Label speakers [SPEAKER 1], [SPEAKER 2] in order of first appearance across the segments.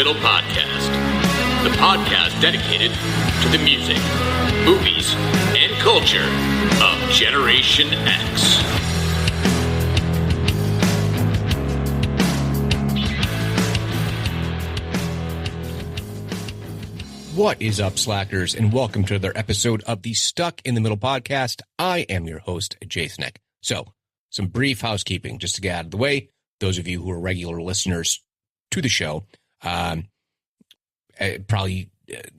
[SPEAKER 1] Middle Podcast, the podcast dedicated to the music, movies, and culture of Generation X.
[SPEAKER 2] What is up, slackers, and welcome to another episode of the Stuck in the Middle podcast. I am your host, Joyce. So, some brief housekeeping just to get out of the way. Those of you who are regular listeners to the show, probably,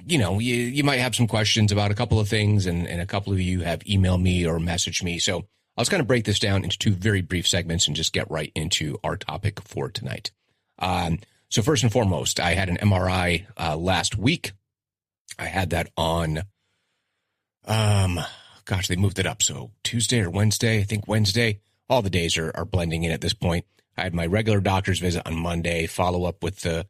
[SPEAKER 2] you might have some questions about a couple of things, and a couple of you have emailed me or messaged me. So, I'll just kind of break this down into two very brief segments and just get right into our topic for tonight. So, first and foremost, I had an MRI last week. I had that on, they moved it up. So Tuesday or Wednesday, I think Wednesday, all the days are blending in at this point. I had my regular doctor's visit on Monday, follow up with the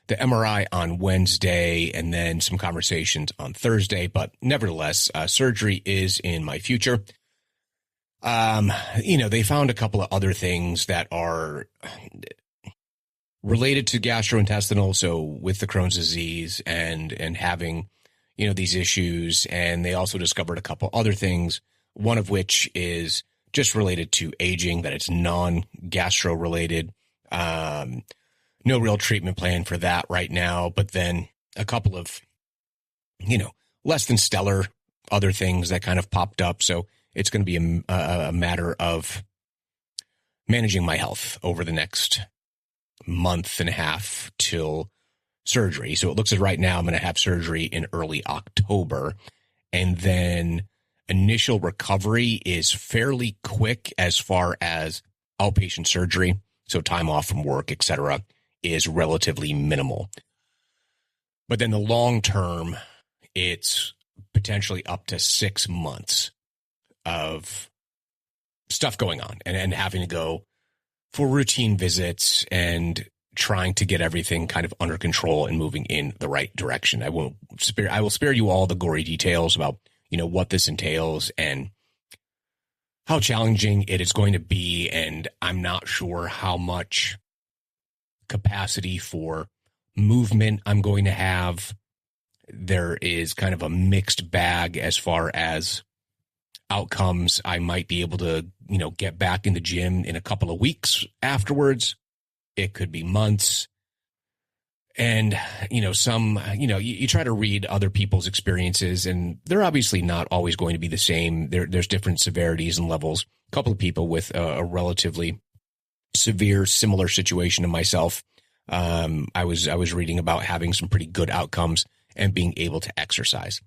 [SPEAKER 2] MRI on Wednesday, and then some conversations on Thursday. But nevertheless, surgery is in my future. They found a couple of other things that are related to gastrointestinal, so with the Crohn's disease and having, these issues. And they also discovered a couple other things, one of which is just related to aging, that it's non-gastro related. No real treatment plan for that right now, but then a couple of, less than stellar other things that kind of popped up. So it's going to be a matter of managing my health over the next month and a half till surgery. So it looks like right now I'm going to have surgery in early October, and then initial recovery is fairly quick as far as outpatient surgery. So time off from work, etc., is relatively minimal. But then the long term, it's potentially up to 6 months of stuff going on and having to go for routine visits and trying to get everything kind of under control and moving in the right direction. I will spare you all the gory details about, what this entails and how challenging it is going to be. And I'm not sure how much capacity for movement I'm going to have. There is kind of a mixed bag as far as outcomes. I might be able to, get back in the gym in a couple of weeks afterwards. It could be months. And, you try to read other people's experiences, and they're obviously not always going to be the same. There's different severities and levels. A couple of people with a relatively severe, similar situation to myself. I was reading about having some pretty good outcomes and being able to exercise.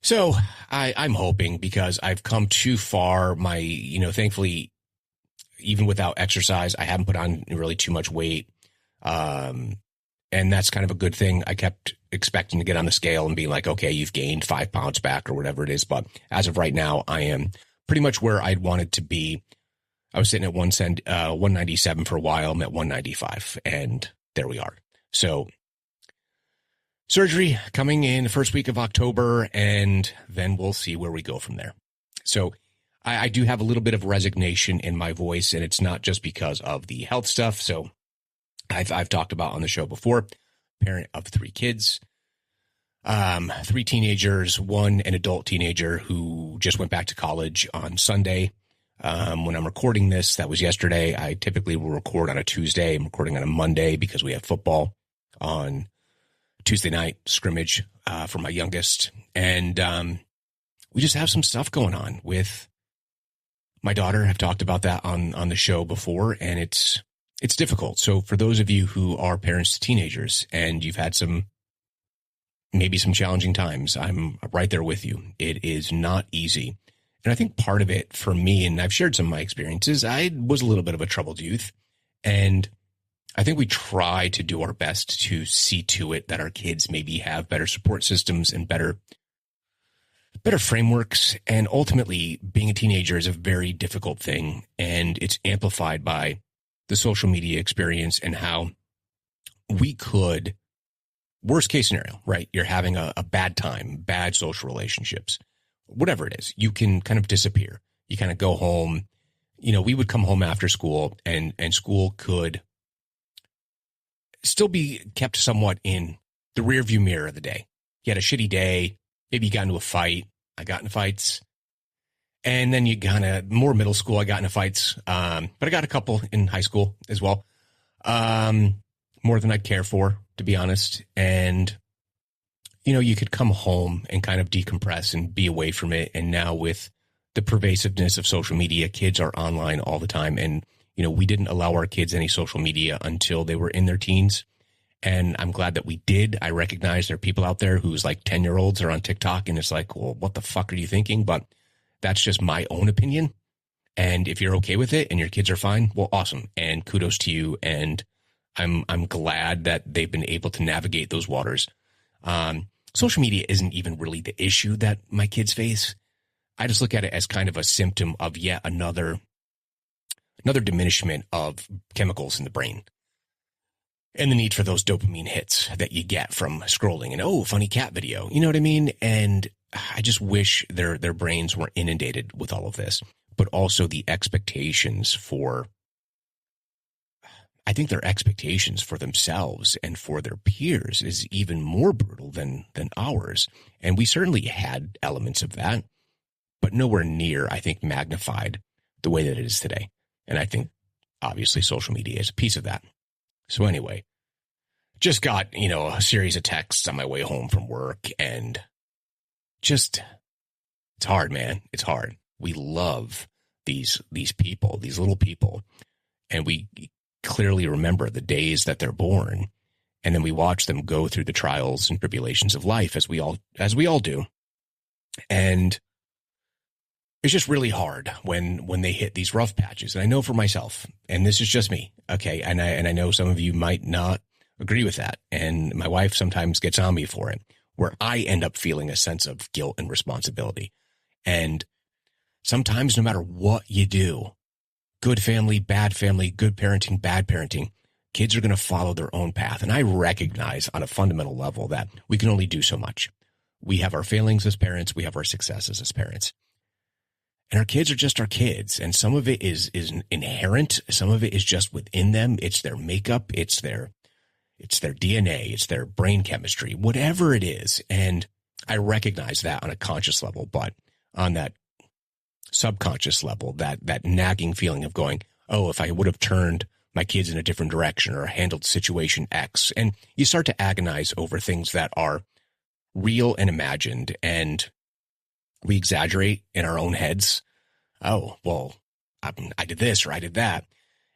[SPEAKER 2] So I'm hoping, because I've come too far, thankfully, even without exercise, I haven't put on really too much weight. And that's kind of a good thing. I kept expecting to get on the scale and be like, okay, you've gained 5 pounds back or whatever it is. But as of right now, I am pretty much where I'd wanted to be. I was sitting at 197 for a while. I'm at 195, and there we are. So surgery coming in the first week of October, and then we'll see where we go from there. So I do have a little bit of resignation in my voice, and it's not just because of the health stuff. So I've talked about on the show before, parent of 3 kids, 3 teenagers, 1 an adult teenager who just went back to college on Sunday. When I'm recording this, that was yesterday. I typically will record on a Tuesday. I'm recording on a Monday because we have football on Tuesday night scrimmage for my youngest. And we just have some stuff going on with my daughter. I've talked about that on the show before, and it's difficult. So for those of you who are parents to teenagers and you've had maybe some challenging times, I'm right there with you. It is not easy. And I think part of it for me, and I've shared some of my experiences, I was a little bit of a troubled youth. And I think we try to do our best to see to it that our kids maybe have better support systems and better frameworks. And ultimately, being a teenager is a very difficult thing. And it's amplified by the social media experience and how we could, worst case scenario, right? You're having a bad time, bad social relationships, whatever it is, you can kind of disappear. You kind of go home. We would come home after school, and school could still be kept somewhat in the rearview mirror of the day. You had a shitty day. Maybe you got into a fight. I got into fights. And then you kind of, more middle school, I got into fights. But I got a couple in high school as well. More than I'd care for, to be honest. And, you know, you could come home and kind of decompress and be away from it. And now with the pervasiveness of social media, kids are online all the time. And, you know, we didn't allow our kids any social media until they were in their teens. And I'm glad that we did. I recognize there are people out there who's like 10-year-olds are on TikTok, and it's like, well, what the fuck are you thinking? But that's just my own opinion. And if you're okay with it and your kids are fine, well, awesome. And kudos to you. And I'm glad that they've been able to navigate those waters. Social media isn't even really the issue that my kids face. I just look at it as kind of a symptom of yet another diminishment of chemicals in the brain and the need for those dopamine hits that you get from scrolling and, oh, funny cat video. You know what I mean? And I just wish their brains weren't inundated with all of this, but also the expectations for, I think their expectations for themselves and for their peers is even more brutal than ours. And we certainly had elements of that, but nowhere near, I think, magnified the way that it is today. And I think obviously social media is a piece of that. So anyway, just got, you know, a series of texts on my way home from work, and just, it's hard, man. It's hard. We love these people, these little people, and we clearly remember the days that they're born, and then we watch them go through the trials and tribulations of life as we all do. And it's just really hard when they hit these rough patches. And I know for myself, and this is just me, okay, and I know some of you might not agree with that, and my wife sometimes gets on me for it, where I end up feeling a sense of guilt and responsibility. And sometimes no matter what you do, good family, bad family, good parenting, bad parenting, kids are going to follow their own path. And I recognize on a fundamental level that we can only do so much. We have our failings as parents. We have our successes as parents. And our kids are just our kids. And some of it is inherent. Some of it is just within them. It's their makeup. It's their DNA. It's their brain chemistry, whatever it is. And I recognize that on a conscious level, but on that subconscious level, that nagging feeling of going, oh, if I would have turned my kids in a different direction or handled situation X. And you start to agonize over things that are real and imagined, and we exaggerate in our own heads. Oh, well, I did this or I did that.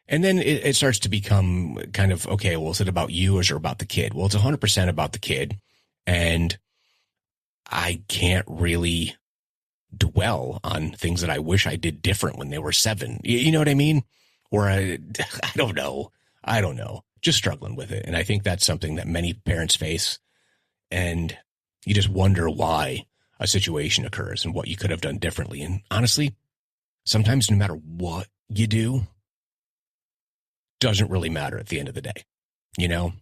[SPEAKER 2] And then it starts to become kind of, okay, well, is it about you or is it about the kid? Well, it's 100% about the kid. And I can't really dwell on things that I wish I did different when they were 7. You know what I mean? Or I don't know. Just struggling with it. And I think that's something that many parents face. And you just wonder why a situation occurs and what you could have done differently. And honestly, sometimes no matter what you do, doesn't really matter at the end of the day. You know,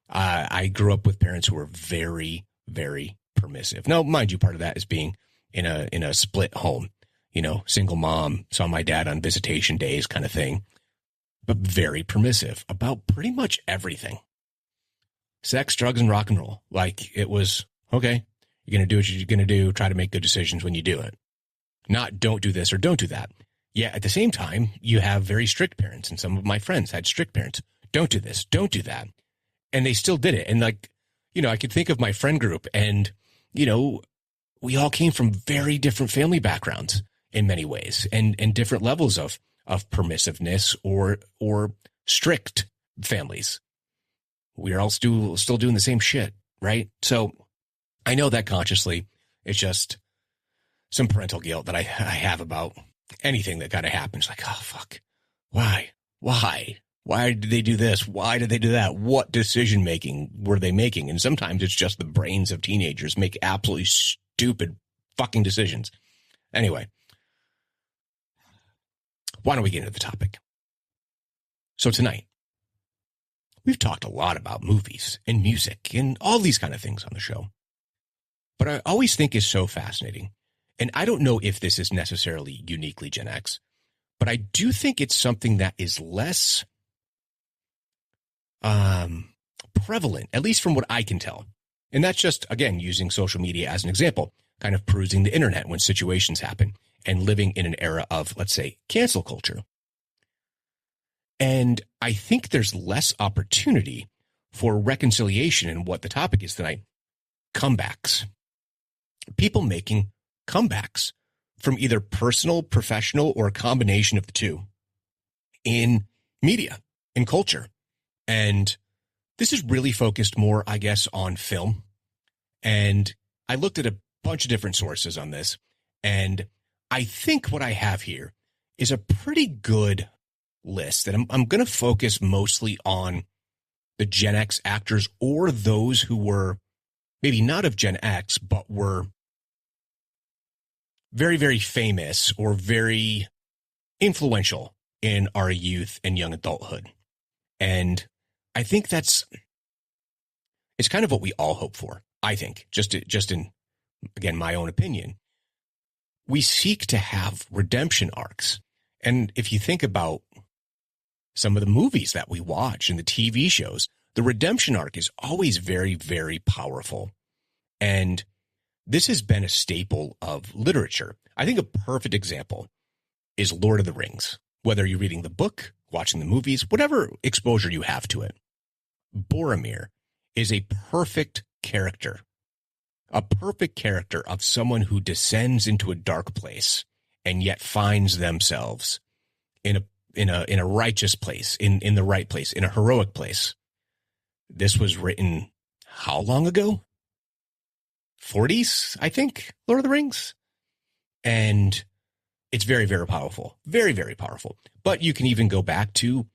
[SPEAKER 2] I grew up with parents who were very, very permissive. Now, mind you, part of that is being in a split home, you know, single mom, saw my dad on visitation days kind of thing, but very permissive about pretty much everything. Sex, drugs, and rock and roll. Like, it was, okay, you're going to do what you're going to do. Try to make good decisions when you do it. Not don't do this or don't do that. Yeah, at the same time, you have very strict parents, and some of my friends had strict parents. Don't do this, don't do that. And they still did it. And like, you know, I could think of my friend group, and, you know, we all came from very different family backgrounds in many ways, and different levels of permissiveness or strict families. We're all still doing the same shit, right? So I know that consciously, it's just some parental guilt that I have about anything that kind of happens. Like, oh, fuck. Why did they do this? Why did they do that? What decision making were they making? And sometimes it's just the brains of teenagers make absolutely stupid fucking decisions. Anyway, why don't we get into the topic? So tonight, we've talked a lot about movies and music and all these kind of things on the show. But I always think is so fascinating, and I don't know if this is necessarily uniquely Gen X, but I do think it's something that is less, prevalent, at least from what I can tell. And that's just, again, using social media as an example, kind of perusing the internet when situations happen and living in an era of, let's say, cancel culture. And I think there's less opportunity for reconciliation in what the topic is tonight, comebacks. People making comebacks from either personal, professional, or a combination of the two in media, in culture. And this is really focused more, I guess, on film. And I looked at a bunch of different sources on this. And I think what I have here is a pretty good list. And I'm going to focus mostly on the Gen X actors or those who were maybe not of Gen X, but were very, very famous or very influential in our youth and young adulthood. And I think it's kind of what we all hope for. I think just in, again, my own opinion, we seek to have redemption arcs. And if you think about some of the movies that we watch and the TV shows, the redemption arc is always very, very powerful. And this has been a staple of literature. I think a perfect example is Lord of the Rings. Whether you're reading the book, watching the movies, whatever exposure you have to it, Boromir is a perfect character of someone who descends into a dark place and yet finds themselves in a righteous place, in the right place, in a heroic place. This was written how long ago? 40s, I think, Lord of the Rings. And it's very, very powerful. Very, very powerful. But you can even go back to,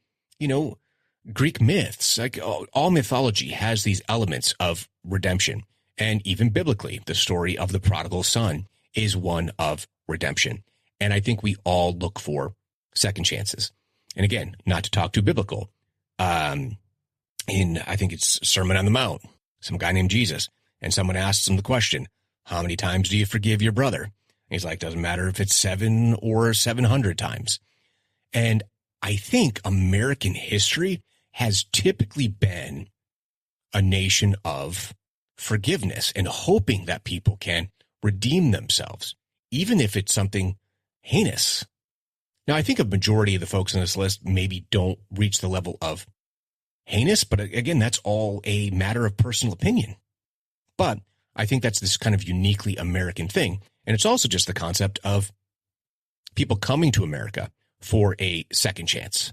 [SPEAKER 2] Greek myths. Like all mythology has these elements of redemption. And even biblically, the story of the prodigal son is one of redemption. And I think we all look for second chances. And again, not to talk too biblical, I think it's Sermon on the Mount, some guy named Jesus, and someone asks him the question, how many times do you forgive your brother? And he's like, doesn't matter if it's 7 or 700 times. And I think American history has typically been a nation of forgiveness and hoping that people can redeem themselves, even if it's something heinous. Now, I think a majority of the folks on this list maybe don't reach the level of heinous, but again, that's all a matter of personal opinion. But I think that's this kind of uniquely American thing. And it's also just the concept of people coming to America for a second chance.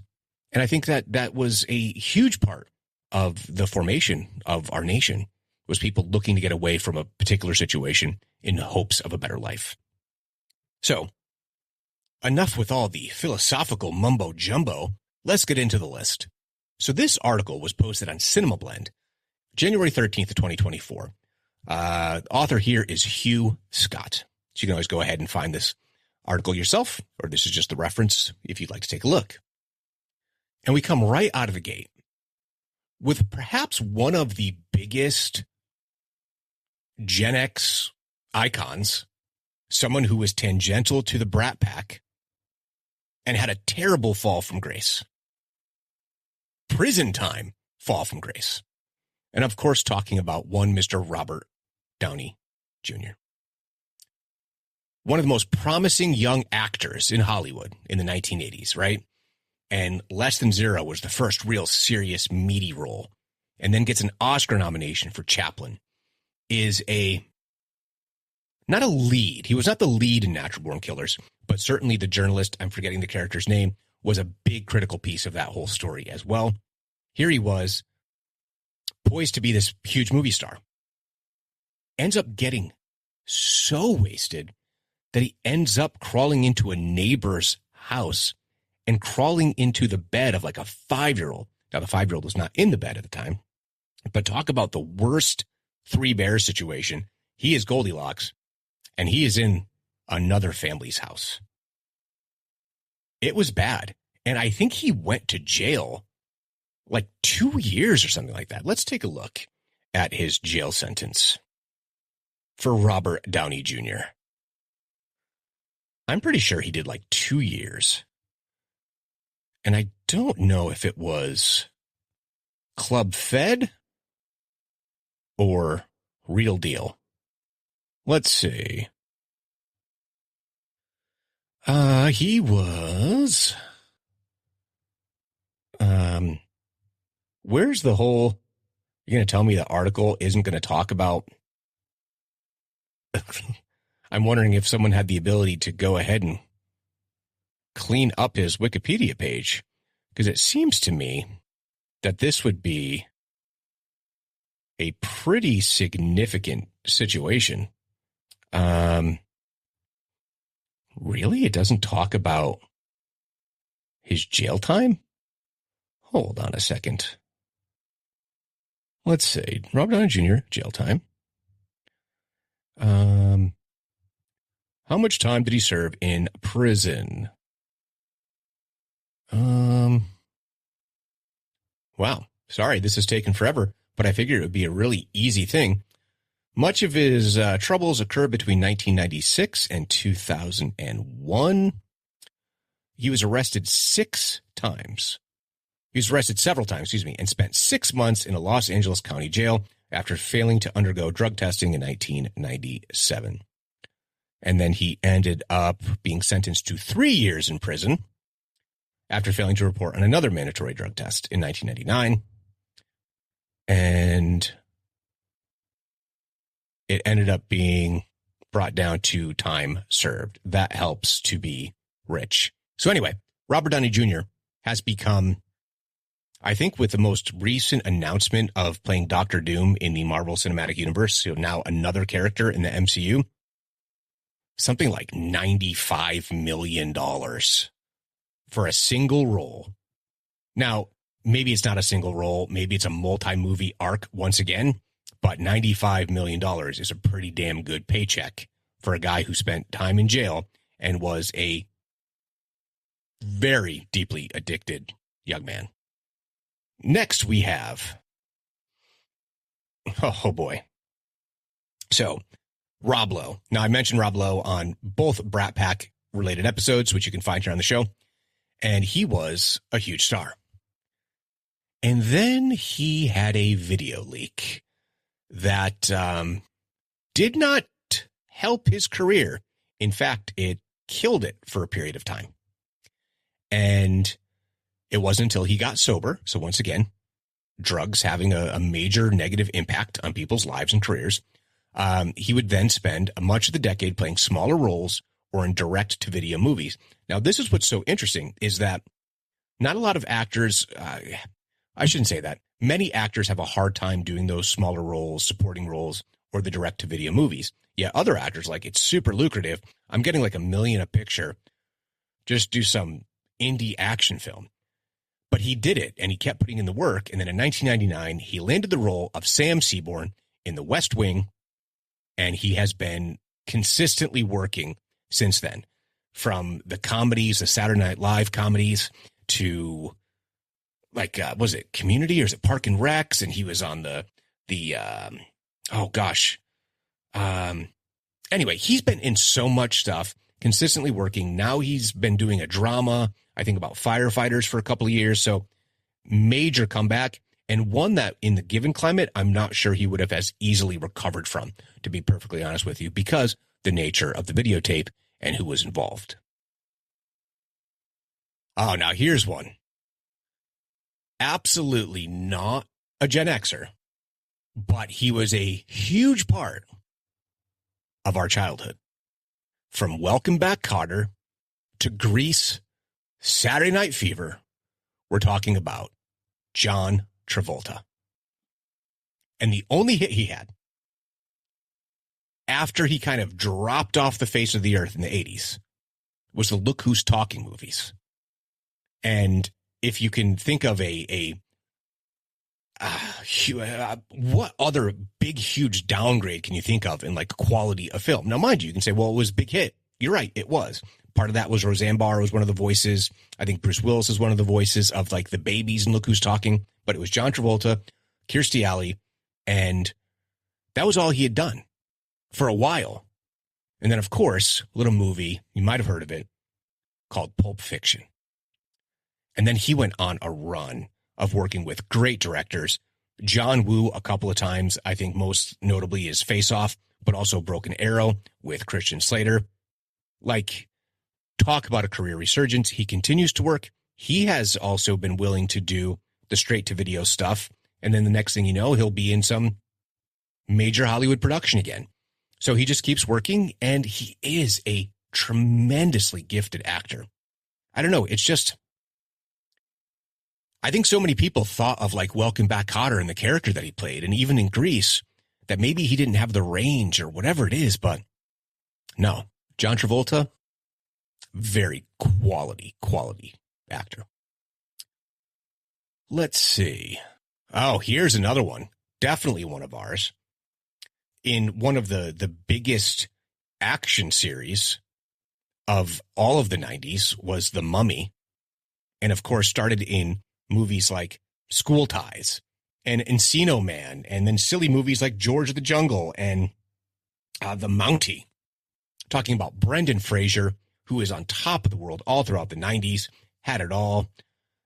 [SPEAKER 2] And I think that was a huge part of the formation of our nation, was people looking to get away from a particular situation in hopes of a better life. So, enough with all the philosophical mumbo jumbo. Let's get into the list. So this article was posted on Cinema Blend, January 13th of 2024. Author here is Hugh Scott. So you can always go ahead and find this article yourself, or this is just the reference if you'd like to take a look. And we come right out of the gate with perhaps one of the biggest Gen X icons, someone who was tangential to the Brat Pack and had a terrible fall from grace. Prison time fall from grace. And of course, talking about one Mr. Robert Downey Jr. One of the most promising young actors in Hollywood in the 1980s, right? And Less Than Zero was the first real serious meaty role, and then gets an Oscar nomination for Chaplin. Is not a lead. He was not the lead in Natural Born Killers, but certainly the journalist, I'm forgetting the character's name, was a big critical piece of that whole story as well. Here he was, poised to be this huge movie star. Ends up getting so wasted that he ends up crawling into a neighbor's house and crawling into the bed of like a 5-year-old. Now, the 5-year-old was not in the bed at the time, but talk about the worst Three Bears situation. He is Goldilocks, and he is in another family's house. It was bad. And I think he went to jail like 2 years or something like that. Let's take a look at his jail sentence for Robert Downey Jr. I'm pretty sure he did like 2 years. And I don't know if it was Club Fed or real deal? Let's see. He was, where's the whole, you're going to tell me the article isn't going to talk about, I'm wondering if someone had the ability to go ahead and clean up his Wikipedia page, because it seems to me that this would be a pretty significant situation. Really? It doesn't talk about his jail time? Hold on a second. Let's see. Robert Downey Jr., jail time. How much time did he serve in prison? Wow. Sorry, this has taken forever, but I figured it would be a really easy thing. Much of his troubles occurred between 1996 and 2001. He was arrested several times, and spent 6 months in a Los Angeles County jail after failing to undergo drug testing in 1997. And then he ended up being sentenced to 3 years in prison after failing to report on another mandatory drug test in 1999. And it ended up being brought down to time served. That helps to be rich. So anyway, Robert Downey Jr. has become, I think with the most recent announcement of playing Doctor Doom in the Marvel Cinematic Universe, so now another character in the MCU, something like $95 million for a single role. Now, maybe it's not a single role. Maybe it's a multi-movie arc once again. But $95 million is a pretty damn good paycheck for a guy who spent time in jail and was a very deeply addicted young man. Next, we have, oh boy. So, Rob Lowe. Now, I mentioned Rob Lowe on both Brat Pack related episodes, which you can find here on the show. And he was a huge star. And then he had a video leak that did not help his career. In fact, it killed it for a period of time. And it wasn't until he got sober. So once again, drugs having a major negative impact on people's lives and careers. He would then spend much of the decade playing smaller roles or in direct-to-video movies. Now, this is what's so interesting is that not a lot of actors, I shouldn't say that. Many actors have a hard time doing those smaller roles, supporting roles, or the direct-to-video movies. Yet other actors, like, it's super lucrative. I'm getting like $1 million a picture. Just do some indie action film. But he did it, and he kept putting in the work. And then in 1999, he landed the role of Sam Seaborn in The West Wing, and he has been consistently working since then. From the comedies, the Saturday Night Live comedies, to... like, was it Community or is it Park and Recs? And he was on anyway, he's been in so much stuff, consistently working. Now he's been doing a drama, I think about firefighters for a couple of years. So major comeback, and one that in the given climate, I'm not sure he would have as easily recovered from, to be perfectly honest with you, because the nature of the videotape and who was involved. Oh, now here's one. Absolutely not a Gen Xer, but he was a huge part of our childhood. From Welcome Back, Kotter to Grease, Saturday Night Fever, we're talking about John Travolta. And the only hit he had after he kind of dropped off the face of the earth in the 80s was the Look Who's Talking movies. And if you can think of what other big, huge downgrade can you think of in like quality of film? Now, mind you, you can say, well, it was a big hit. You're right. It was. Part of that was Roseanne Barr was one of the voices. I think Bruce Willis is one of the voices of like the babies and Look Who's Talking, but it was John Travolta, Kirstie Alley, and that was all he had done for a while. And then, of course, a little movie, you might have heard of it, called Pulp Fiction. And then he went on a run of working with great directors, John Woo a couple of times. I think most notably is Face Off, but also Broken Arrow with Christian Slater. Like, talk about a career resurgence. He continues to work. He has also been willing to do the straight-to-video stuff. And then the next thing you know, he'll be in some major Hollywood production again. So he just keeps working, and he is a tremendously gifted actor. I don't know. It's just, I think so many people thought of like Welcome Back Kotter and the character that he played, and even in Grease, that maybe he didn't have the range or whatever it is, but no. John Travolta, very quality actor. Let's see. Oh, here's another one. Definitely one of ours. In one of the biggest action series of all of the 90s was The Mummy. And of course, started in movies like School Ties and Encino Man, and then silly movies like George of the Jungle and The Mountie. Talking about Brendan Fraser, who is on top of the world all throughout the 90s, had it all.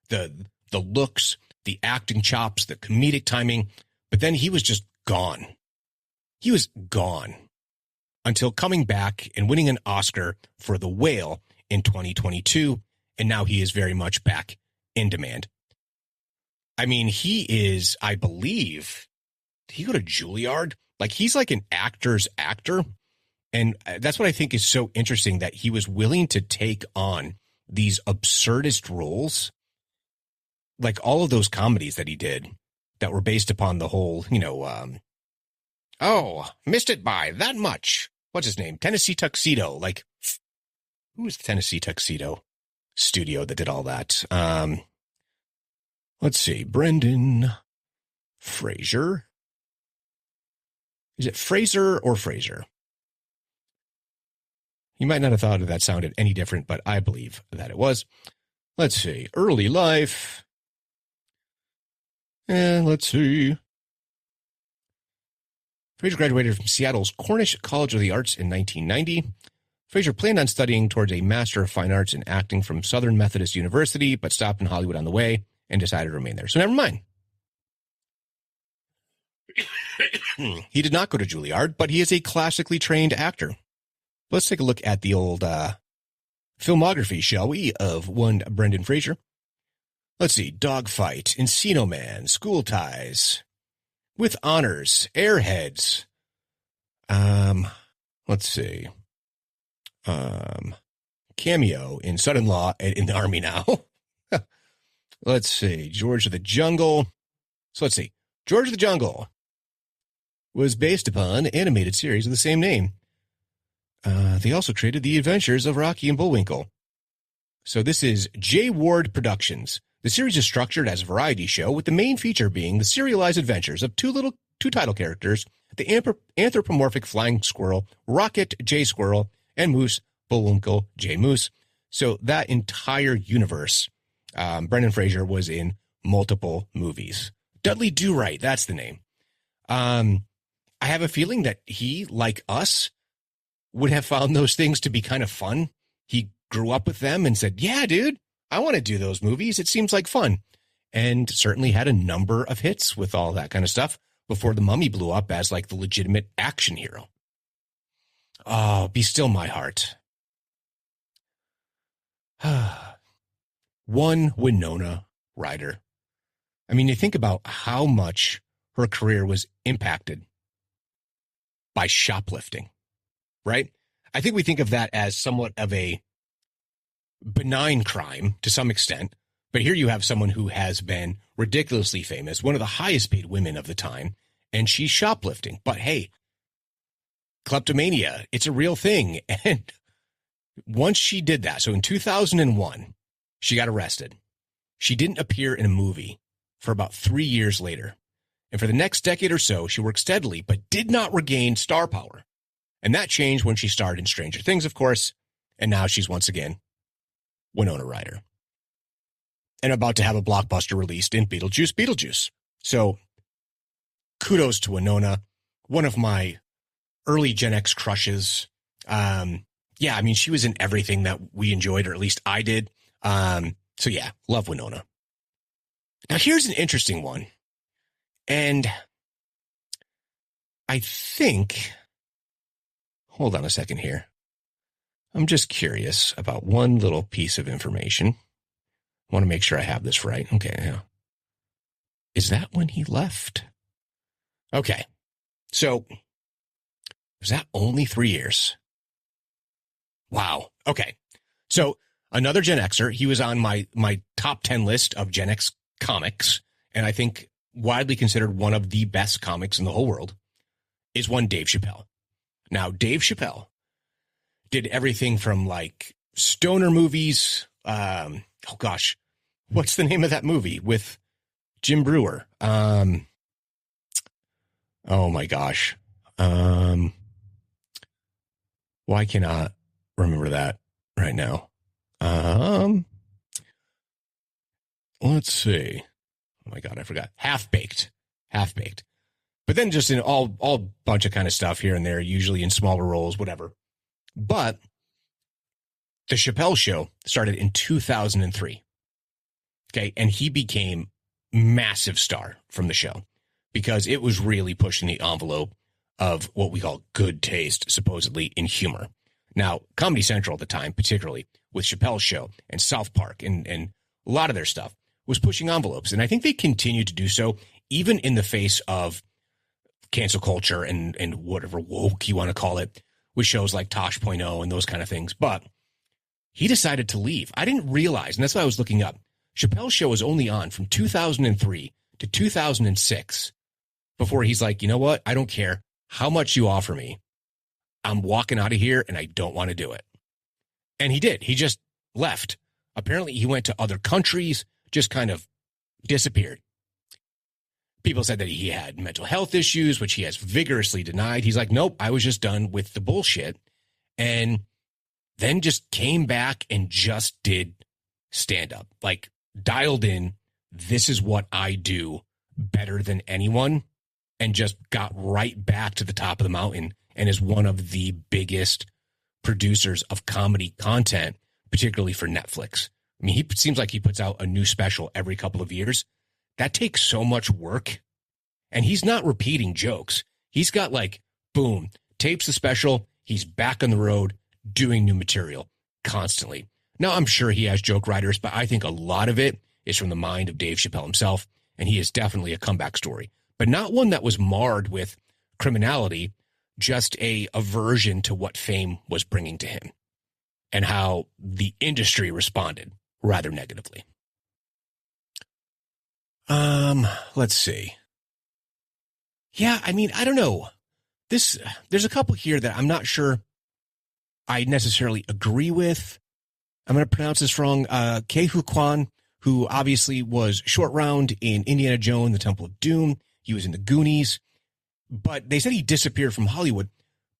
[SPEAKER 2] The looks, the acting chops, the comedic timing, but then he was just gone. He was gone until coming back and winning an Oscar for The Whale in 2022, and now he is very much back in demand. I mean, he is, I believe, did he go to Juilliard? Like, he's like an actor's actor, and that's what I think is so interesting, that he was willing to take on these absurdist roles, like all of those comedies that he did that were based upon the whole, oh, missed it by that much. What's his name? Tennessee Tuxedo. Like, who was the Tennessee Tuxedo studio that did all that? Let's see. Brendan Fraser. Is it Fraser or Fraser? You might not have thought that sounded any different, but I believe that it was. Let's see. Early life. And let's see. Fraser graduated from Seattle's Cornish College of the Arts in 1990. Fraser planned on studying towards a Master of Fine Arts in Acting from Southern Methodist University, but stopped in Hollywood on the way and decided to remain there. So never mind. He did not go to Juilliard, but he is a classically trained actor. Let's take a look at the old filmography, shall we, of one Brendan Fraser. Let's see. Dogfight, Encino Man, School Ties, With Honors, Airheads. Let's see. Cameo in Son-in-Law and in the Army Now. Let's see. George of the Jungle. So let's see. George of the Jungle was based upon an animated series of the same name. They also created The Adventures of Rocky and Bullwinkle. So this is J. Ward Productions. The series is structured as a variety show, with the main feature being the serialized adventures of two title characters, the anthropomorphic flying squirrel, Rocket J. Squirrel, and Moose, Bullwinkle J. Moose. So that entire universe, Brendan Fraser was in multiple movies. Dudley Do-Right, that's the name. I have a feeling that he, like us, would have found those things to be kind of fun. He grew up with them and said, yeah, dude, I want to do those movies. It seems like fun. And certainly had a number of hits with all that kind of stuff before The Mummy blew up as like the legitimate action hero. Oh, Be Still My Heart. One Winona Ryder. I mean, you think about how much her career was impacted by shoplifting, right? I think we think of that as somewhat of a benign crime to some extent, but here you have someone who has been ridiculously famous, one of the highest paid women of the time, and she's shoplifting. But hey, kleptomania, it's a real thing. And once she did that, so in 2001, she got arrested. She didn't appear in a movie for about 3 years later. And for the next decade or so, she worked steadily, but did not regain star power. And that changed when she starred in Stranger Things, of course. And now she's once again Winona Ryder. And about to have a blockbuster released in Beetlejuice. So kudos to Winona, one of my early Gen X crushes. Yeah, I mean, she was in everything that we enjoyed, or at least I did. So yeah, love Winona. Now here's an interesting one. And I think, hold on a second here. I'm just curious about one little piece of information. I want to make sure I have this right. Okay. Yeah. Is that when he left? Okay. So was that only 3 years? Wow. Okay. So another Gen Xer, he was on my top 10 list of Gen X comics, and I think widely considered one of the best comics in the whole world, is one Dave Chappelle. Now, Dave Chappelle did everything from like stoner movies. Oh gosh, what's the name of that movie with Jim Brewer? Oh my gosh. Why cannot remember that right now? Let's see. Oh my God, I forgot. Half Baked. But then just in all bunch of kind of stuff here and there, usually in smaller roles, whatever. But the Chappelle Show started in 2003. Okay. And he became massive star from the show because it was really pushing the envelope of what we call good taste, supposedly, in humor. Now, Comedy Central at the time, particularly with Chappelle's Show and South Park and a lot of their stuff, was pushing envelopes. And I think they continue to do so, even in the face of cancel culture and whatever woke you want to call it, with shows like Tosh.0 and those kind of things. But he decided to leave. I didn't realize, and that's why I was looking up, Chappelle's Show was only on from 2003 to 2006 before he's like, you know what? I don't care how much you offer me. I'm walking out of here and I don't want to do it. And he did. He just left. Apparently he went to other countries, just kind of disappeared. People said that he had mental health issues, which he has vigorously denied. He's like, nope, I was just done with the bullshit. And then just came back and just did stand up, like dialed in. This is what I do better than anyone. And just got right back to the top of the mountain and is one of the biggest producers of comedy content, particularly for Netflix. I mean, he seems like he puts out a new special every couple of years. That takes so much work. And he's not repeating jokes. He's got like, boom, tapes the special. He's back on the road doing new material constantly. Now, I'm sure he has joke writers, but I think a lot of it is from the mind of Dave Chappelle himself. And he is definitely a comeback story, but not one that was marred with criminality, just a aversion to what fame was bringing to him and how the industry responded rather negatively. Let's see. Yeah, I mean, I don't know. There's a couple here that I'm not sure I necessarily agree with. I'm going to pronounce this wrong. Ke Kwan, who obviously was Short Round in Indiana Jones, The Temple of Doom. He was in the Goonies, but they said he disappeared from Hollywood,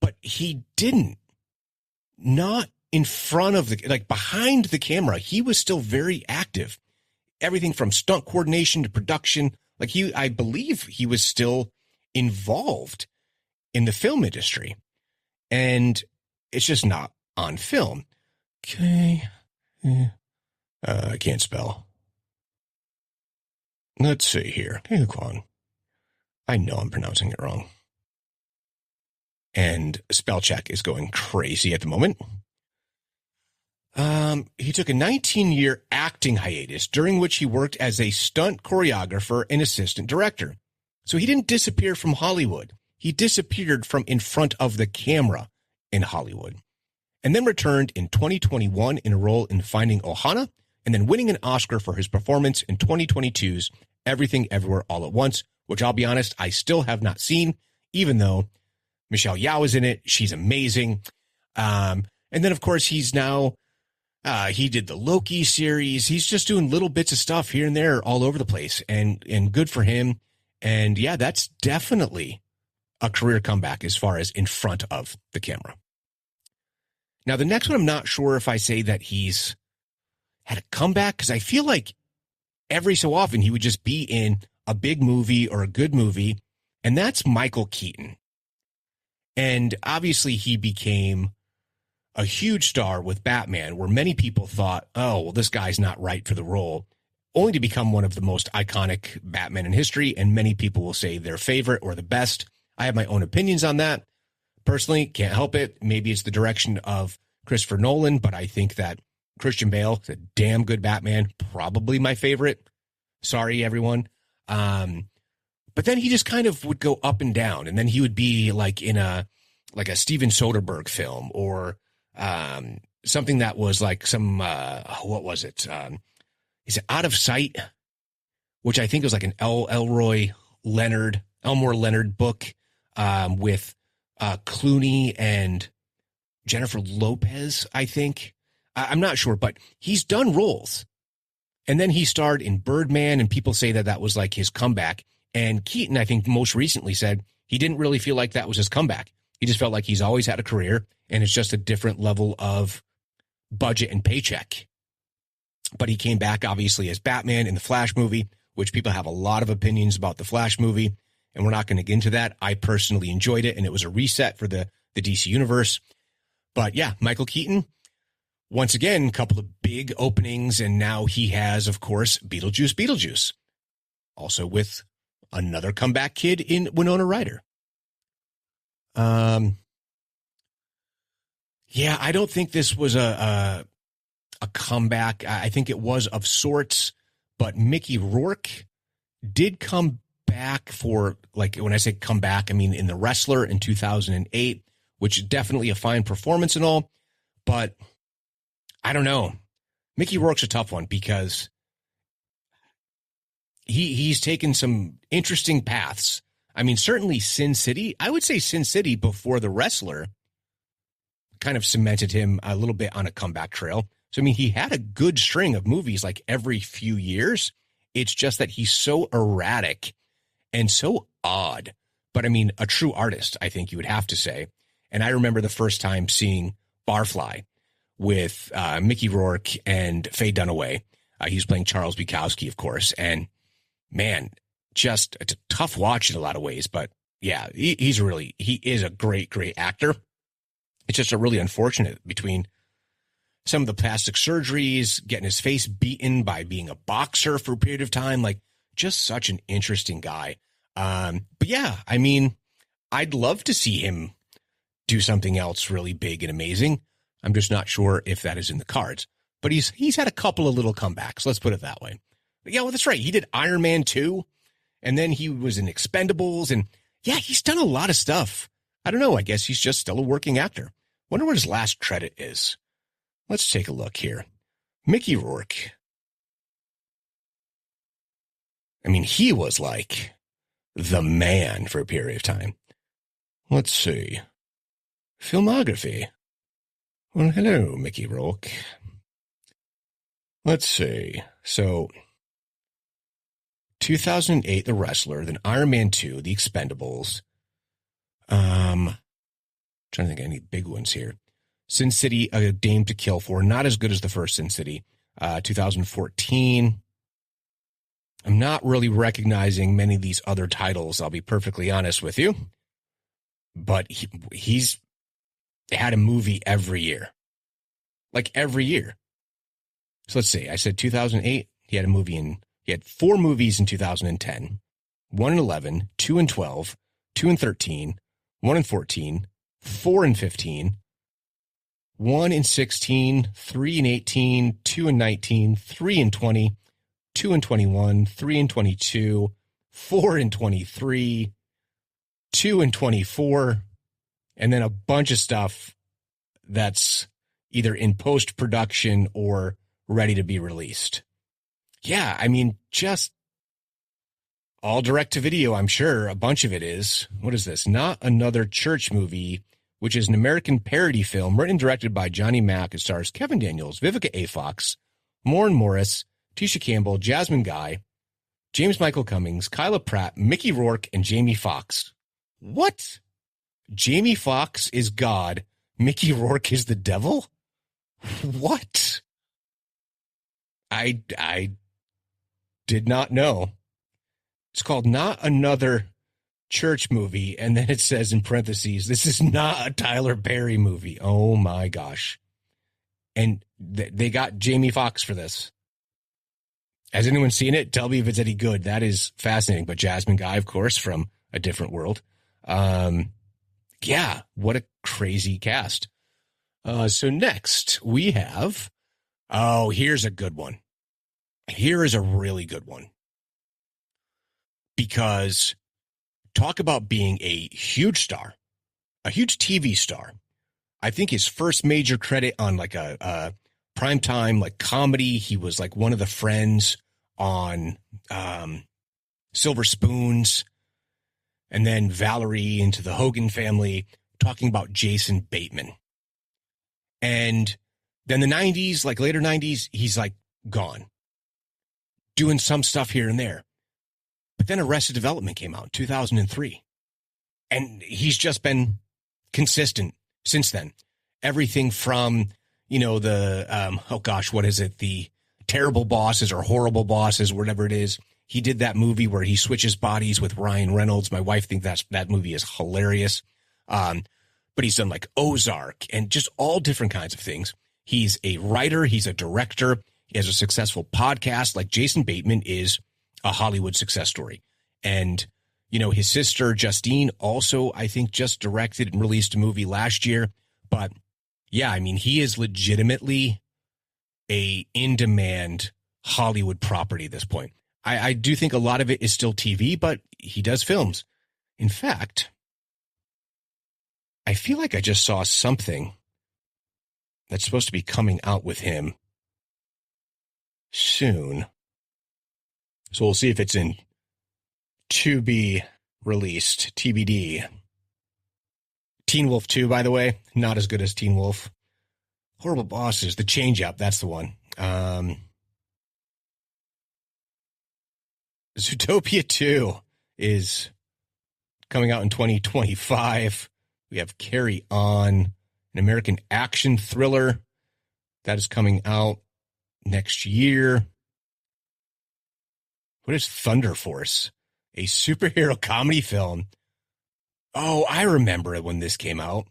[SPEAKER 2] but he didn't. Not in front of like behind the camera. He was still very active. Everything from stunt coordination to production. Like I believe he was still involved in the film industry, and it's just not on film. Okay. I can't spell. Let's see here. Ke Kwan. I know I'm pronouncing it wrong. And spell check is going crazy at the moment. He took a 19-year acting hiatus, during which he worked as a stunt choreographer and assistant director. So he didn't disappear from Hollywood. He disappeared from in front of the camera in Hollywood, and then returned in 2021 in a role in Finding Ohana, and then winning an Oscar for his performance in 2022's Everything Everywhere All at Once, which I'll be honest, I still have not seen, even though Michelle Yeoh is in it. She's amazing. And then, of course, he's now, he did the Loki series. He's just doing little bits of stuff here and there all over the place, and good for him. And yeah, that's definitely a career comeback as far as in front of the camera. Now, the next one, I'm not sure if I say that he's had a comeback, because I feel like every so often he would just be in a big movie or a good movie, and that's Michael Keaton. And obviously he became a huge star with Batman, where many people thought, oh, well, this guy's not right for the role. only to become one of the most iconic Batman in history, and many people will say their favorite or the best. I have my own opinions on that. Personally, can't help it. Maybe it's the direction of Christopher Nolan, but I think that Christian Bale is a damn good Batman, probably my favorite. Sorry, everyone. But then he just kind of would go up and down, and then he would be like in a Steven Soderbergh film, or something that was like some what was it? Is it Out of Sight? Which I think was like an Elmore Leonard book with Clooney and Jennifer Lopez, I think. I'm not sure, but he's done roles. And then he starred in Birdman, and people say that was like his comeback. And Keaton, I think, most recently said he didn't really feel like that was his comeback. He just felt like he's always had a career, and it's just a different level of budget and paycheck. But he came back, obviously, as Batman in the Flash movie, which people have a lot of opinions about the Flash movie, and we're not going to get into that. I personally enjoyed it, and it was a reset for the DC universe. But yeah, Michael Keaton, once again, a couple of big openings, and now he has, of course, Beetlejuice. Also with another comeback kid in Winona Ryder. Yeah, I don't think this was a comeback. I think it was of sorts, but Mickey Rourke did come back for, like, when I say come back, I mean in The Wrestler in 2008, which is definitely a fine performance and all, but I don't know. Mickey Rourke's a tough one because he's taken some interesting paths. I mean, certainly Sin City. I would say Sin City before The Wrestler kind of cemented him a little bit on a comeback trail. So, I mean, he had a good string of movies like every few years. It's just that he's so erratic and so odd. But I mean, a true artist, I think you would have to say. And I remember the first time seeing Barfly with Mickey Rourke and Faye Dunaway. He was playing Charles Bukowski, of course. And man, just it's a tough watch in a lot of ways. But yeah, he is a great, great actor. It's just a really unfortunate between some of the plastic surgeries, getting his face beaten by being a boxer for a period of time, like just such an interesting guy. But yeah, I mean, I'd love to see him do something else really big and amazing. I'm just not sure if that is in the cards, but he's had a couple of little comebacks. Let's put it that way. But yeah, well, that's right. He did Iron Man 2, and then he was in Expendables, and yeah, he's done a lot of stuff. I don't know. I guess he's just still a working actor. Wonder what his last credit is. Let's take a look here. Mickey Rourke. I mean, he was like the man for a period of time. Let's see. Filmography. Well, hello, Mickey Rourke. Let's see. So, 2008, The Wrestler, then Iron Man 2, The Expendables. Trying to think of any big ones here. Sin City, A Dame to Kill For, not as good as the first Sin City. 2014. I'm not really recognizing many of these other titles, I'll be perfectly honest with you. But he's had a movie every year. Like every year. So let's see. I said 2008. He had 4 movies in 2010. 1 in 11, 2 in 12, 2 in 13, 1 in 14, 4 in 15, 1 in 16, 3 in 18, 2 in 19, 3 in 20, 2 in 21, 3 in 22, 4 in 23, 2 in 24, and then a bunch of stuff that's either in post-production or ready to be released. Yeah, I mean, just all direct-to-video, I'm sure. A bunch of it is. What is this? Not Another Church Movie, which is an American parody film written and directed by Johnny Mack. It stars Kevin Daniels, Vivica A. Fox, Maureen Morris, Tisha Campbell, Jasmine Guy, James Michael Cummings, Kyla Pratt, Mickey Rourke, and Jamie Foxx. What? Jamie Foxx is God. Mickey Rourke is the devil? What? I did not know. It's called Not Another Church Movie, and then it says in parentheses, this is not a Tyler Perry movie. Oh my gosh. And they got Jamie Foxx for this. Has anyone seen it? Tell me if it's any good. That is fascinating. But Jasmine Guy, of course, from A Different World. Yeah, what a crazy cast. So next we have, here's a good one. Here is a really good one. Because talk about being a huge star, a huge TV star. I think his first major credit on like a primetime like comedy, he was like one of the friends on Silver Spoons, and then Valerie into the Hogan family, talking about Jason Bateman. And then the 90s, like later 90s, he's like gone, doing some stuff here and there. But then Arrested Development came out in 2003. And he's just been consistent since then. Everything from, the, what is it? The Terrible Bosses or Horrible Bosses, whatever it is. He did that movie where he switches bodies with Ryan Reynolds. My wife thinks that movie is hilarious. But he's done like Ozark and just all different kinds of things. He's a writer. He's a director. He has a successful podcast. Like Jason Bateman is a Hollywood success story. And, his sister Justine also, I think, just directed and released a movie last year. But yeah, I mean, he is legitimately a in-demand Hollywood property at this point. I do think a lot of it is still TV, but he does films. In fact, I feel like I just saw something that's supposed to be coming out with him soon. So we'll see if it's in to be released, TBD. Teen Wolf 2, by the way, not as good as Teen Wolf. Horrible Bosses, The Change Up, that's the one. Zootopia 2 is coming out in 2025. We have Carry On, an American action thriller that is coming out next year. What is Thunder Force? A superhero comedy film. Oh, I remember it when this came out.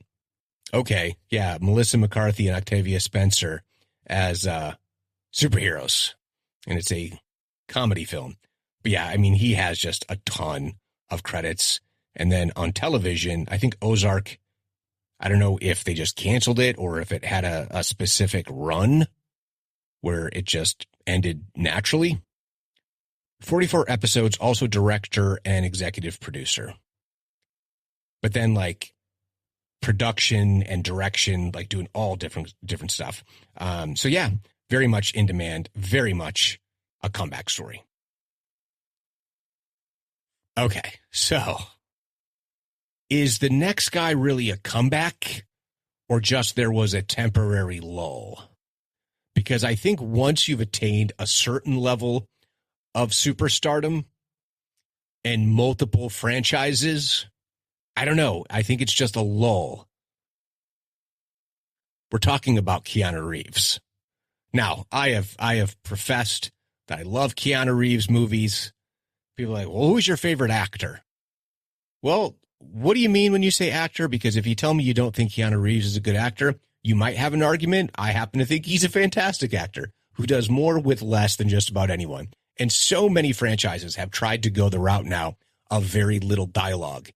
[SPEAKER 2] Okay, yeah, Melissa McCarthy and Octavia Spencer as superheroes. And it's a comedy film. But yeah, I mean, he has just a ton of credits. And then on television, I think Ozark, I don't know if they just canceled it or if it had a specific run where it just ended naturally. 44 episodes, also director and executive producer. But then like production and direction, like doing all different stuff. So yeah, very much in demand, very much a comeback story. Okay, so is the next guy really a comeback or just there was a temporary lull? Because I think once you've attained a certain level of superstardom and multiple franchises, I don't know. I think it's just a lull. We're talking about Keanu Reeves. Now, I have professed that I love Keanu Reeves movies. People are like, well, who's your favorite actor? Well, what do you mean when you say actor? Because if you tell me you don't think Keanu Reeves is a good actor, you might have an argument. I happen to think he's a fantastic actor who does more with less than just about anyone. And so many franchises have tried to go the route now of very little dialogue.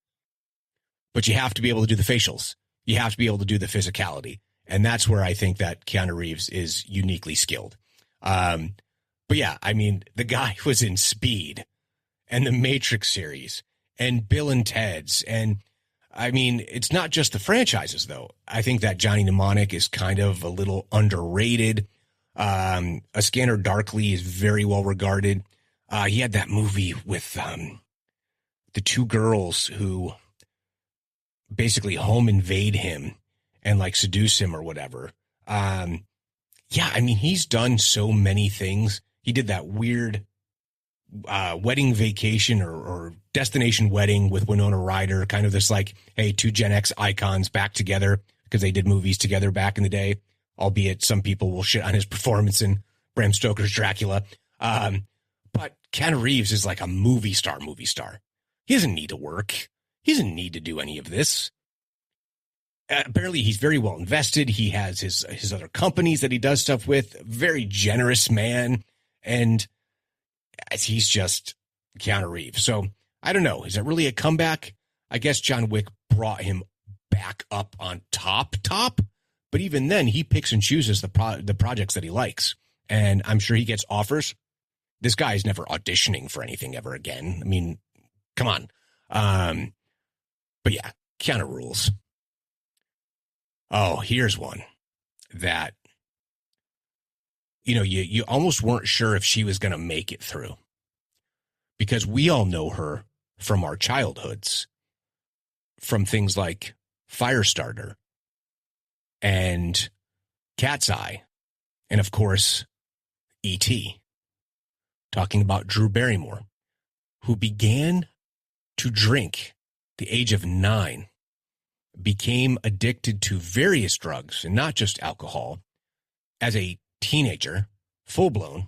[SPEAKER 2] But you have to be able to do the facials. You have to be able to do the physicality. And that's where I think that Keanu Reeves is uniquely skilled. But yeah, I mean, the guy was in Speed and the Matrix series and Bill and Ted's. And I mean, it's not just the franchises, though. I think that Johnny Mnemonic is kind of a little underrated. A Scanner Darkly is very well regarded. He had that movie with the two girls who basically home invade him and like seduce him or whatever. Yeah, I mean, he's done so many things. He did that weird wedding vacation or destination wedding with Winona Ryder, kind of this like, hey, two Gen X icons back together because they did movies together back in the day, albeit some people will shit on his performance in Bram Stoker's Dracula. But Keanu Reeves is like a movie star. He doesn't need to work. He doesn't need to do any of this. Apparently, he's very well invested. He has his other companies that he does stuff with. Very generous man. And he's just Keanu Reeves. So I don't know. Is it really a comeback? I guess John Wick brought him back up on top. But even then, he picks and chooses the projects that he likes. And I'm sure he gets offers. This guy is never auditioning for anything ever again. I mean, come on. But yeah, Keanu rules. Oh, here's one that, you almost weren't sure if she was going to make it through, because we all know her from our childhoods, from things like Firestarter and Cat's Eye, and of course, E.T. Talking about Drew Barrymore, who began to drink at the age of 9, became addicted to various drugs and not just alcohol as a teenager, full blown,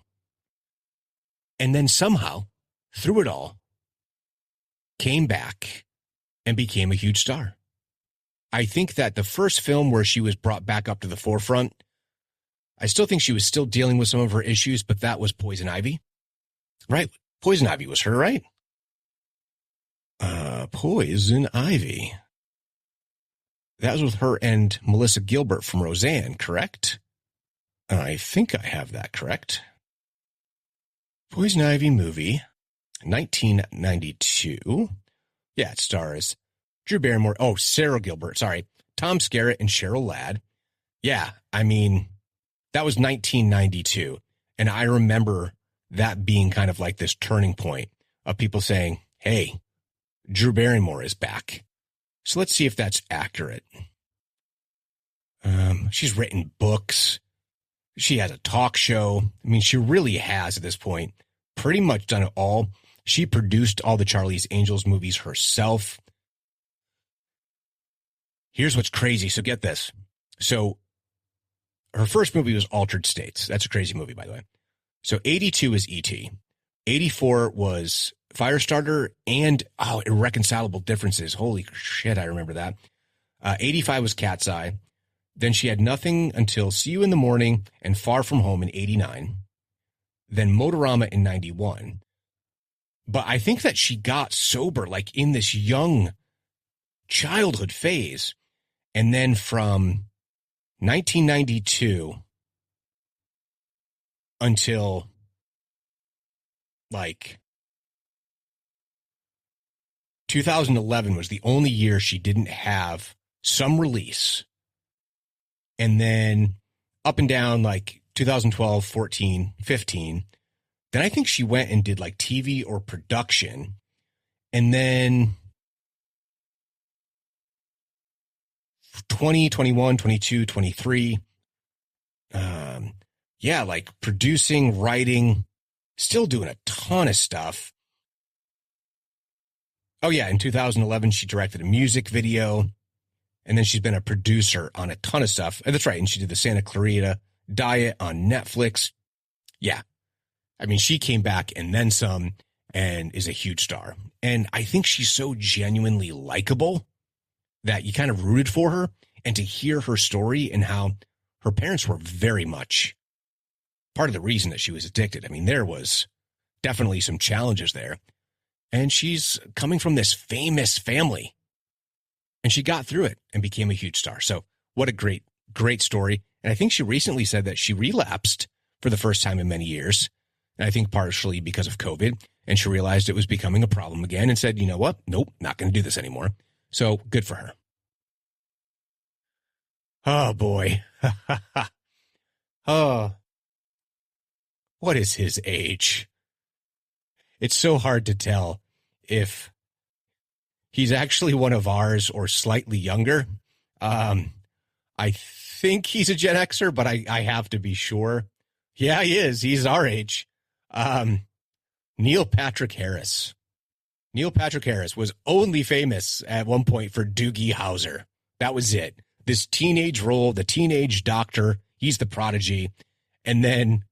[SPEAKER 2] and then somehow, through it all, came back and became a huge star. I think that the first film where she was brought back up to the forefront, I still think she was still dealing with some of her issues, but that was Poison Ivy, right? Poison Ivy was her, right? Poison Ivy. That was with her and Melissa Gilbert from Roseanne, correct? I think I have that correct. Poison Ivy movie, 1992. Yeah, it stars Drew Barrymore. Oh, Sarah Gilbert. Sorry. Tom Skerritt and Cheryl Ladd. Yeah, I mean, that was 1992. And I remember that being kind of like this turning point of people saying, hey, Drew Barrymore is back. So let's see if that's accurate. She's written books. She has a talk show. I mean, she really has at this point pretty much done it all. She produced all the Charlie's Angels movies herself. Here's what's crazy. So get this. So her first movie was Altered States. That's a crazy movie, by the way. So 82 is E.T. 84 was Firestarter and, Irreconcilable Differences. Holy shit, I remember that. 85 was Cat's Eye. Then she had nothing until See You in the Morning and Far From Home in 89. Then Motorama in 91. But I think that she got sober like in this young childhood phase. And then from 1992 until like 2011 was the only year she didn't have some release. And then up and down like 2012, 14, 15. Then I think she went and did like TV or production. And then 20, 21, 22, 23. Like producing, writing, still doing a ton of stuff. Oh, yeah. In 2011, she directed a music video. And then she's been a producer on a ton of stuff. And that's right. And she did the Santa Clarita Diet on Netflix. Yeah. I mean, she came back and then some and is a huge star. And I think she's so genuinely likable that you kind of rooted for her. And to hear her story and how her parents were very much part of the reason that she was addicted. I mean, there was definitely some challenges there. And she's coming from this famous family. And she got through it and became a huge star. So what a great, great story. And I think she recently said that she relapsed for the first time in many years. And I think partially because of COVID. And she realized it was becoming a problem again and said, you know what? Nope, not going to do this anymore. So good for her. Oh, boy. Oh, what is his age? It's so hard to tell if he's actually one of ours or slightly younger. I think he's a Gen Xer, but I have to be sure. Yeah, he is. He's our age. Neil Patrick Harris. Neil Patrick Harris was only famous at one point for Doogie Howser. That was it. This teenage role, the teenage doctor, he's the prodigy. And then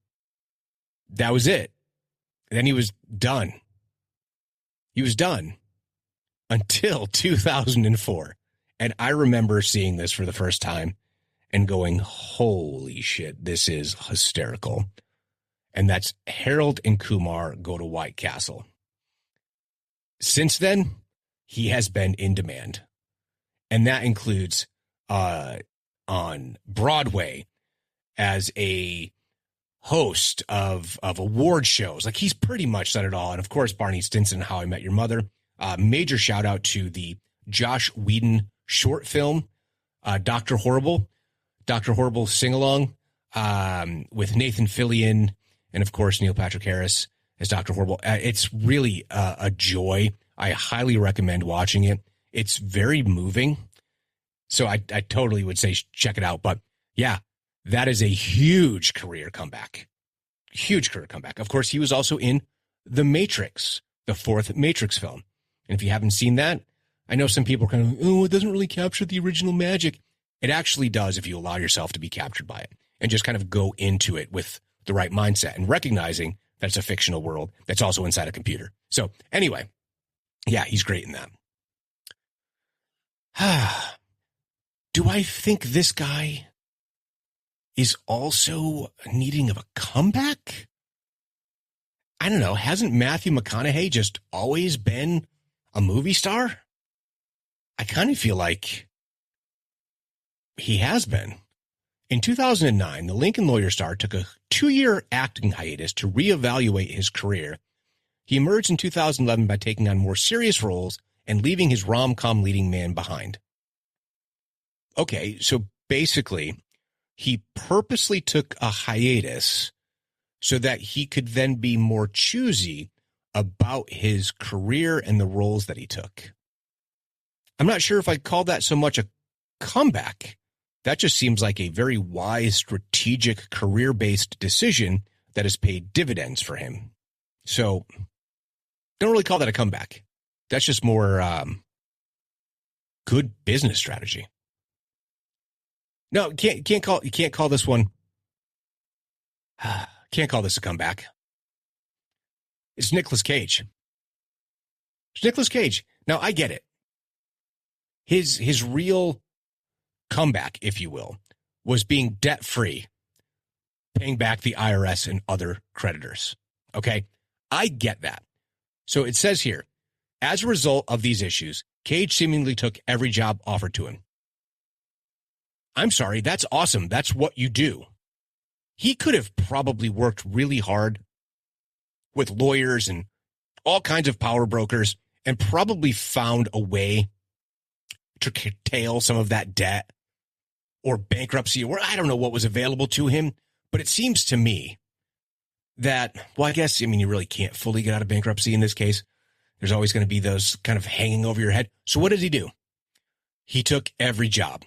[SPEAKER 2] that was it. And then he was done. He was done until 2004. And I remember seeing this for the first time and going, holy shit, this is hysterical. and that's Harold and Kumar Go to White Castle. Since then, he has been in demand, and that includes on Broadway as a host of award shows. Like, he's pretty much done it all. And of course, Barney Stinson, How I Met Your Mother. Major shout out to the Josh Whedon short film, Dr. Horrible sing-along with Nathan Fillion and, of course, Neil Patrick Harris as Dr. Horrible. It's really a joy. I highly recommend watching it. It's very moving. So I totally would say check it out. But yeah, that is a huge career comeback. Huge career comeback. Of course, he was also in The Matrix, the fourth Matrix film. And if you haven't seen that, I know some people are kind of, oh, it doesn't really capture the original magic. It actually does if you allow yourself to be captured by it and just kind of go into it with the right mindset and recognizing that it's a fictional world that's also inside a computer. So anyway, yeah, he's great in that. Do I think this guy is also needing of a comeback? I don't know. Hasn't Matthew McConaughey just always been a movie star? I kind of feel like he has been. In 2009, the Lincoln Lawyer star took a 2-year acting hiatus to reevaluate his career. He emerged in 2011 by taking on more serious roles and leaving his rom-com leading man behind. Okay, so basically, he purposely took a hiatus so that he could then be more choosy about his career and the roles that he took. I'm not sure if I'd call that so much a comeback. That just seems like a very wise, strategic, career-based decision that has paid dividends for him. So, don't really call that a comeback. That's just more good business strategy. No, you can't call this one. Can't call this a comeback. It's Nicolas Cage. It's Nicolas Cage. Now, I get it. His real comeback, if you will, was being debt-free, paying back the IRS and other creditors. Okay? I get that. So it says here, as a result of these issues, Cage seemingly took every job offered to him. I'm sorry, that's awesome. That's what you do. He could have probably worked really hard with lawyers and all kinds of power brokers and probably found a way to curtail some of that debt or bankruptcy, or I don't know what was available to him. But it seems to me that, well, you really can't fully get out of bankruptcy in this case. There's always going to be those kind of hanging over your head. So what did he do? He took every job.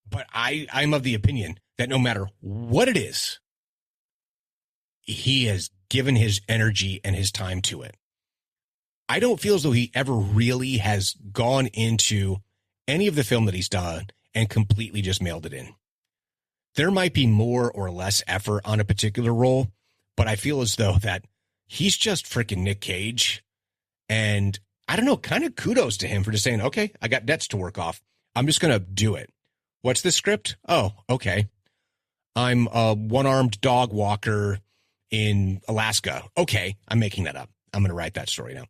[SPEAKER 2] But I'm of the opinion that no matter what it is, he has given his energy and his time to it. I don't feel as though he ever really has gone into any of the film that he's done and completely just mailed it in. There might be more or less effort on a particular role, but I feel as though that he's just freaking Nick Cage. And I don't know, kind of kudos to him for just saying, okay, I got debts to work off. I'm just going to do it. What's the script? Oh, okay. I'm a one-armed dog walker in Alaska. Okay, I'm making that up. I'm going to write that story now.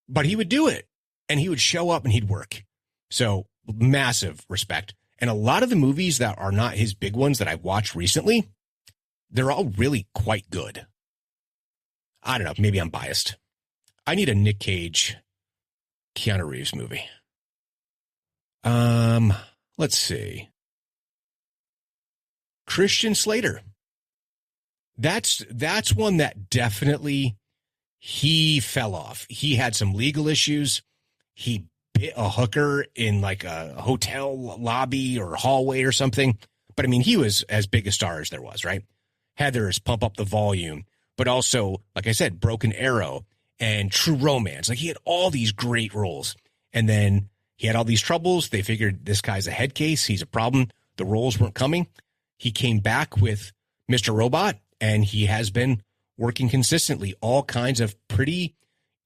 [SPEAKER 2] But he would do it, and he would show up and he'd work. So massive respect. And a lot of the movies that are not his big ones that I've watched recently, they're all really quite good. I don't know. Maybe I'm biased. I need a Nick Cage, Keanu Reeves movie. Let's see. Christian Slater. That's one that definitely he fell off. He had some legal issues. He bit a hooker in like a hotel lobby or hallway or something. But I mean, he was as big a star as there was, right? Heathers, Pump Up the Volume, but also, like I said, Broken Arrow and True Romance. Like, he had all these great roles. And then he had all these troubles. They figured this guy's a head case. He's a problem. The roles weren't coming. He came back with Mr. Robot, and he has been working consistently all kinds of pretty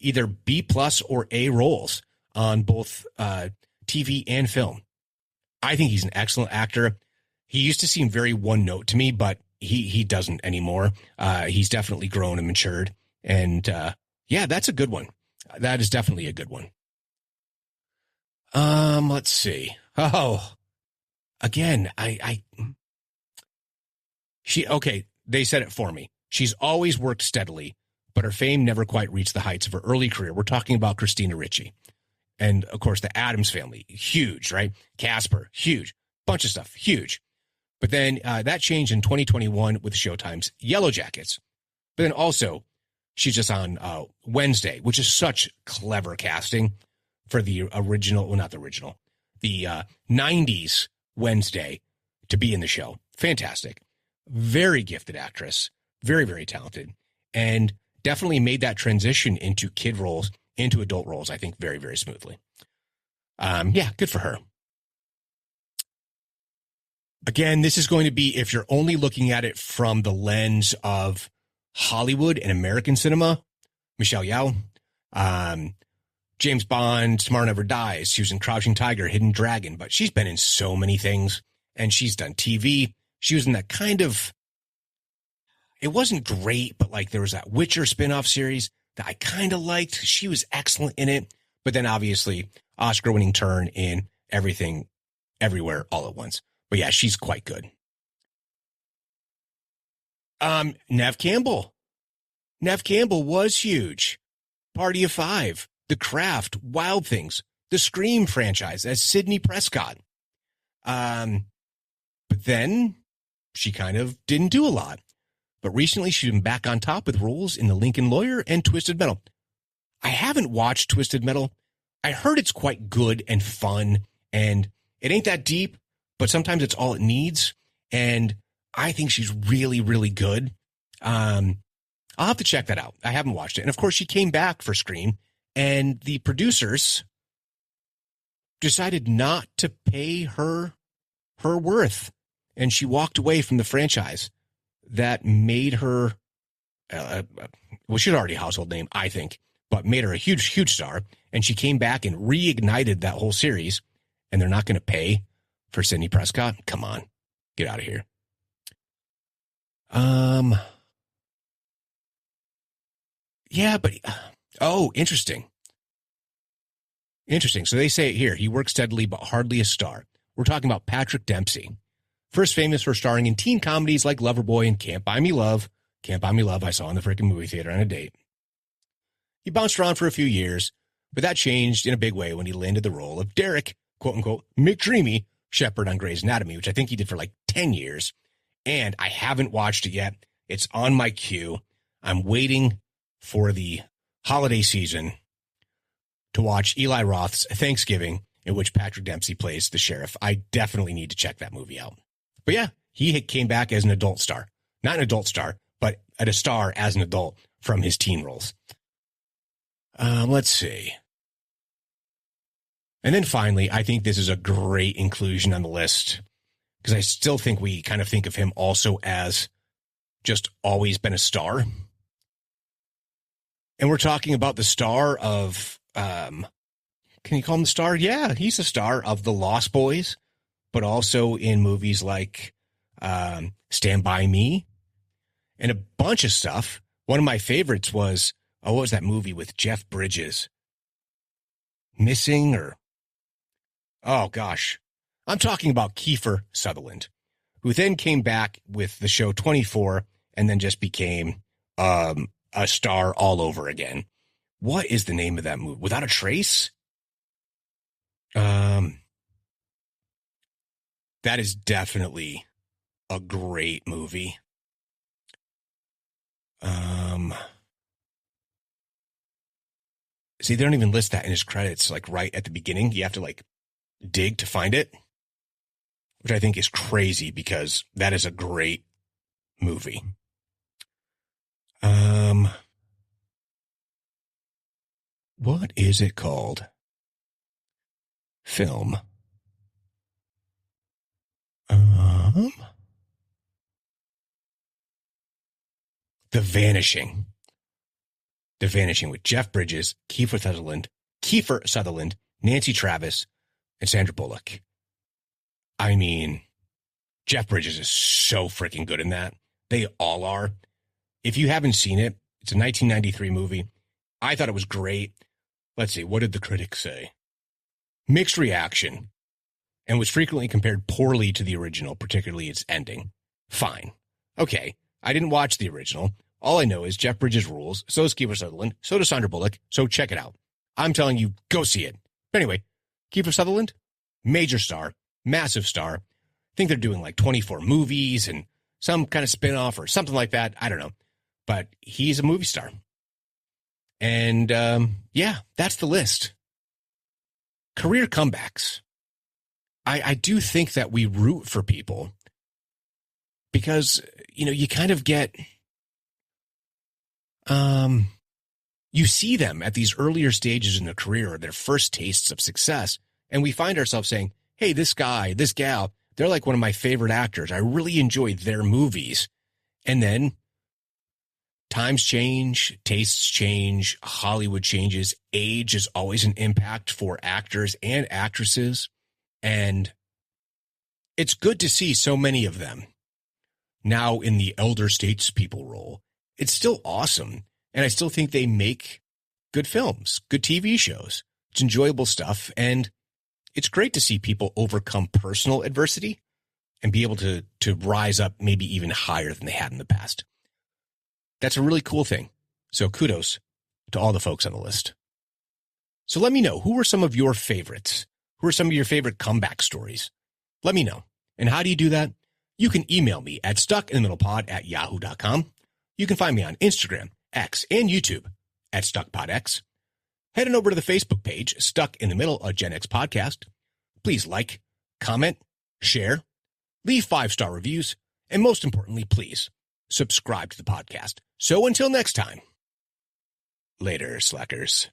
[SPEAKER 2] either B+ or A roles on both TV and film. I think he's an excellent actor. He used to seem very one note to me, but he doesn't anymore. He's definitely grown and matured. And yeah, that's a good one. That is definitely a good one. Let's see. Oh, again, they said it for me. She's always worked steadily, but her fame never quite reached the heights of her early career. We're talking about Christina Ricci. And of course, the Addams Family, huge, right? Casper, huge. Bunch of stuff, huge. But then that changed in 2021 with Showtime's Yellow Jackets. But then also, she's just on Wednesday, which is such clever casting for the original, well, not the original, the 90s Wednesday to be in the show. Fantastic. Very gifted actress. Very, very talented. And definitely made that transition into kid roles, into adult roles, I think, very, very smoothly. Yeah, good for her. Again, this is going to be, if you're only looking at it from the lens of Hollywood and American cinema, Michelle Yeoh, James Bond, Tomorrow Never Dies. She was in Crouching Tiger, Hidden Dragon, but she's been in so many things, and she's done TV. She was in that kind of, it wasn't great, but like there was that Witcher spinoff series that I kind of liked. She was excellent in it, but then obviously Oscar-winning turn in Everything, Everywhere, All at Once. But yeah, she's quite good. Nev Campbell. Nev Campbell was huge. Party of Five, The Craft, Wild Things, the Scream franchise as Sidney Prescott. But then she kind of didn't do a lot. But recently she's been back on top with roles in The Lincoln Lawyer and Twisted Metal. I haven't watched Twisted Metal. I heard it's quite good and fun, and it ain't that deep, but sometimes it's all it needs. And I think she's really, really good. I'll have to check that out. I haven't watched it. And of course, she came back for Scream, and the producers decided not to pay her worth. And she walked away from the franchise that made her, well, she's already a household name, I think, but made her a huge, huge star. And she came back and reignited that whole series, and they're not going to pay for Sidney Prescott. Come on, get out of here. Yeah, but, interesting. Interesting. So they say it here. He works steadily, but hardly a star. We're talking about Patrick Dempsey. First famous for starring in teen comedies like Loverboy and Can't Buy Me Love. Can't Buy Me Love I saw in the freaking movie theater on a date. He bounced around for a few years, but that changed in a big way when he landed the role of Derek, quote-unquote, McDreamy Shepherd on Grey's Anatomy, which I think he did for like 10 years. And I haven't watched it yet. It's on my queue. I'm waiting for the holiday season to watch Eli Roth's Thanksgiving, in which Patrick Dempsey plays the sheriff. I definitely need to check that movie out. But yeah, he came back as an adult star. Not an adult star, but a star as an adult from his teen roles. Let's see. And then finally, I think this is a great inclusion on the list, because I still think we kind of think of him also as just always been a star. And we're talking about the star of, can you call him the star? Yeah, he's the star of The Lost Boys, but also in movies like Stand By Me and a bunch of stuff. One of my favorites was, what was that movie with Jeff Bridges? Missing, or, oh gosh. I'm talking about Kiefer Sutherland, who then came back with the show 24 and then just became a star all over again. What is the name of that movie? Without a Trace? That is definitely a great movie. See, they don't even list that in his credits, like right at the beginning. You have to like dig to find it, which I think is crazy because that is a great movie. What is it called? Film. The Vanishing. The Vanishing with Jeff Bridges, Kiefer Sutherland, Nancy Travis, and Sandra Bullock. I mean, Jeff Bridges is so freaking good in that. They all are. If you haven't seen it, it's a 1993 movie. I thought it was great. Let's see, what did the critics say? Mixed reaction, and was frequently compared poorly to the original, particularly its ending. Fine. Okay, I didn't watch the original. All I know is Jeff Bridges rules, so does Kiefer Sutherland, so does Sandra Bullock, so check it out. I'm telling you, go see it. But anyway, Kiefer Sutherland, major star, massive star. I think they're doing like 24 movies and some kind of spin-off or something like that. I don't know. But he's a movie star. And yeah, that's the list. Career comebacks. I do think that we root for people because, you know, you kind of get, you see them at these earlier stages in their career, their first tastes of success. And we find ourselves saying, hey, this guy, this gal, they're like one of my favorite actors. I really enjoy their movies. And then times change, tastes change, Hollywood changes. Age is always an impact for actors and actresses. And it's good to see so many of them now in the elder statespeople role. It's still awesome. And I still think they make good films, good TV shows. It's enjoyable stuff. And it's great to see people overcome personal adversity and be able to rise up maybe even higher than they had in the past. That's a really cool thing. So kudos to all the folks on the list. So let me know, who are some of your favorites? Who are some of your favorite comeback stories? Let me know. And how do you do that? You can email me at stuckinthemiddlepod@yahoo.com. You can find me on Instagram, X, and YouTube at StuckPodX. Head on over to the Facebook page, Stuck in the Middle, a Gen X podcast. Please like, comment, share, leave 5-star reviews, and most importantly, please subscribe to the podcast. So until next time, later, slackers.